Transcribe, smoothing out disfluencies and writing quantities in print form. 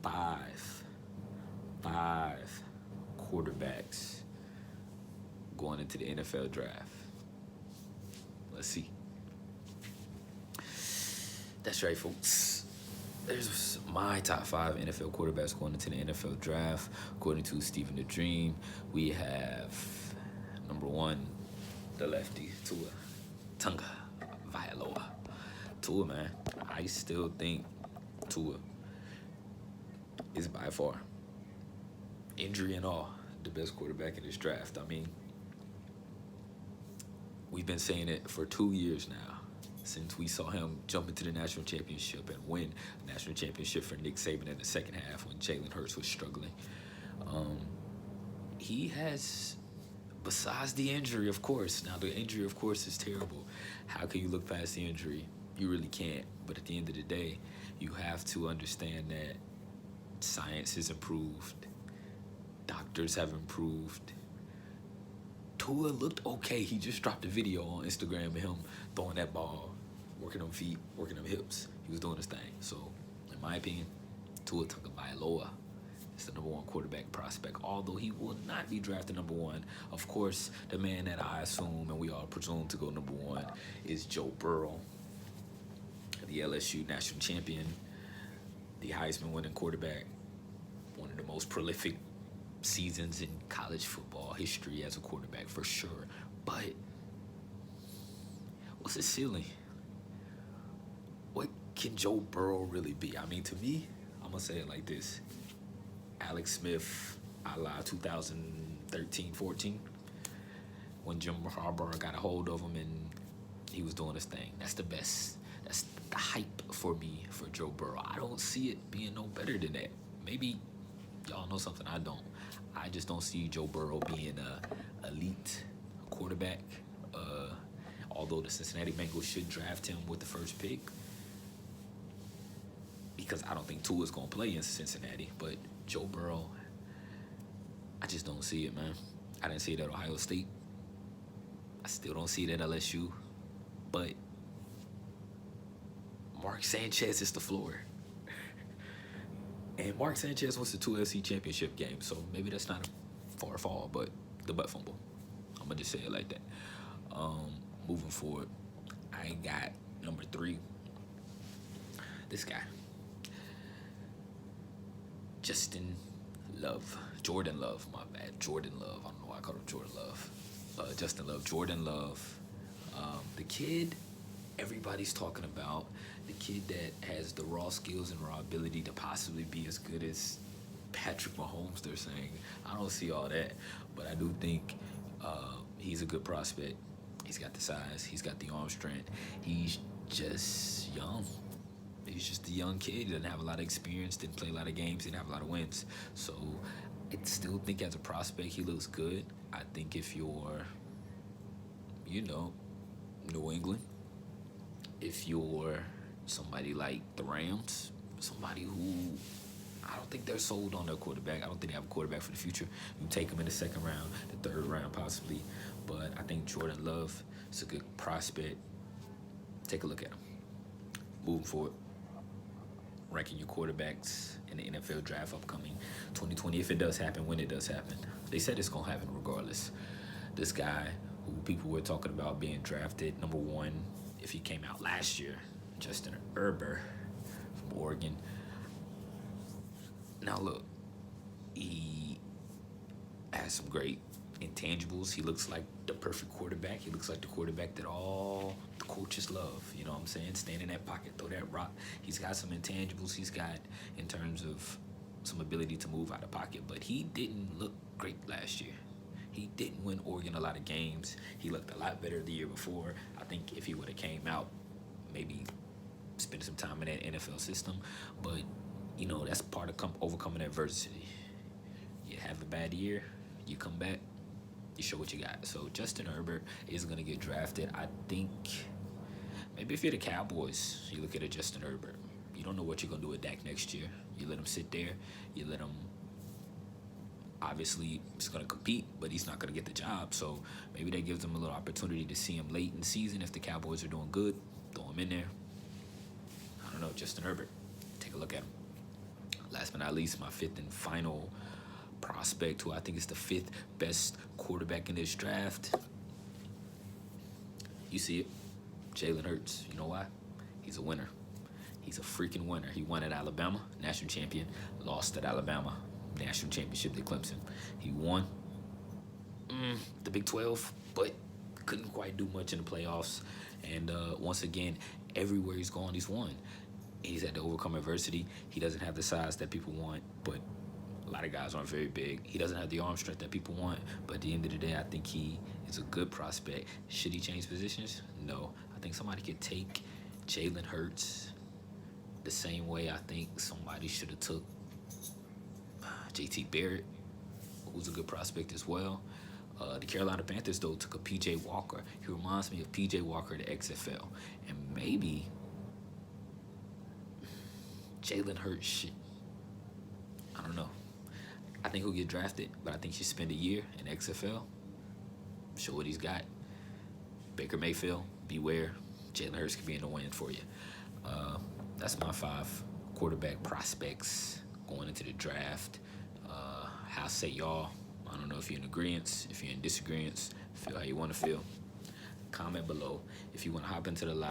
five, five quarterbacks going into the NFL draft. Let's see. That's right, folks. There's my top five NFL quarterbacks going into the NFL draft. According to Stephen the Dream, we have number one, the lefty, Tua Tunga Vailoa. Tua, man, I still think Tua is by far, injury and all, the best quarterback in this draft. I mean, we've been saying it for 2 years now, since we saw him jump into the national championship and win the national championship for Nick Saban in the second half when Jalen Hurts was struggling. He has, besides the injury, of course. Now, the injury, of course, is terrible. How can you look past the injury? You really can't. But at the end of the day, you have to understand that science has improved. Doctors have improved. Tua looked okay. He just dropped a video on Instagram of him throwing that ball, working on feet, working on hips. He was doing his thing. So, in my opinion, Tua Tagovailoa is the number one quarterback prospect, although he will not be drafted number one. Of course, the man that I assume and we all presume to go number one is Joe Burrow, the LSU national champion, the Heisman winning quarterback, one of the most prolific seasons in college football history as a quarterback for sure. But what's his ceiling? What can Joe Burrow really be? I mean, to me, I'm going to say it like this. Alex Smith, a la 2013-14, when Jim Harbaugh got a hold of him and he was doing his thing. That's the best. That's the hype for me for Joe Burrow. I don't see it being no better than that. Maybe y'all know something I don't. I just don't see Joe Burrow being a elite quarterback. Although the Cincinnati Bengals should draft him with the first pick, because I don't think Tua's going to play in Cincinnati. But Joe Burrow, I just don't see it, man. I didn't see it at Ohio State. I still don't see it at LSU. But Mark Sanchez is the floor. And Mark Sanchez wants the 2 FC championship game, so maybe that's not a far fall, but the butt fumble. I'm going to just say it like that. Moving forward, I got number three, this guy, Jordan Love, my bad, Jordan Love. I don't know why I called him Jordan Love. Justin Love, Jordan Love. The kid everybody's talking about, the kid that has the raw skills and raw ability to possibly be as good as Patrick Mahomes, they're saying. I don't see all that, but I do think he's a good prospect. He's got the size. He's got the arm strength. He's just young. He's just a young kid. He doesn't have a lot of experience, didn't play a lot of games, didn't have a lot of wins. So I still think as a prospect, he looks good. I think if you're, New England, if you're somebody like the Rams, somebody who I don't think they're sold on their quarterback. I don't think they have a quarterback for the future. You take him in the second round, the third round possibly. But I think Jordan Love is a good prospect. Take a look at him. Moving forward, ranking your quarterbacks in the NFL draft upcoming 2020, if it does happen, when it does happen. They said it's going to happen regardless. This guy who people were talking about being drafted number one if he came out last year, Justin Herbert from Oregon. Now look, he has some great intangibles. He looks like the perfect quarterback. He looks like the quarterback that all the coaches love. You know what I'm saying? Stand in that pocket, throw that rock. He's got some intangibles. He's got, in terms of some ability to move out of pocket. But he didn't look great last year. He didn't win Oregon a lot of games. He looked a lot better the year before. I think if he would have came out, maybe spend some time in that NFL system. But, that's part of overcoming adversity. You have a bad year, you come back, you show what you got. So Justin Herbert is going to get drafted. I think maybe if you're the Cowboys, you look at a Justin Herbert. You don't know what you're going to do with Dak next year. You let him sit there. You let him, obviously, he's going to compete, but he's not going to get the job. So maybe that gives them a little opportunity to see him late in the season. If the Cowboys are doing good, throw him in there. I don't know, Justin Herbert. Take a look at him. last but not least, my fifth and final prospect, who I think is the fifth best quarterback in this draft. You see it, Jalen Hurts. You know why? He's a winner. He's a freaking winner. He won at Alabama, national champion. Lost at Alabama, national championship to Clemson. He won the Big 12, but couldn't quite do much in the playoffs. And once again, everywhere he's gone, he's won. He's had to overcome adversity. He doesn't have the size that people want, but a lot of guys aren't very big. He doesn't have the arm strength that people want, but at the end of the day, I think he is a good prospect. Should he change positions? No. I think somebody could take Jalen Hurts the same way I think somebody should have took J.T. Barrett, who's a good prospect as well. The Carolina Panthers, though, took a P.J. Walker. He reminds me of P.J. Walker, the XFL. And maybe Jalen Hurts should, I don't know. I think he'll get drafted, but I think he should spend a year in XFL, show what he's got. Baker Mayfield, beware. Jalen Hurts could be in the win for you. That's my 5 quarterback prospects going into the draft. How say y'all? I don't know if you're in agreement, if you're in disagreement, feel how you want to feel. Comment below. If you want to hop into the live.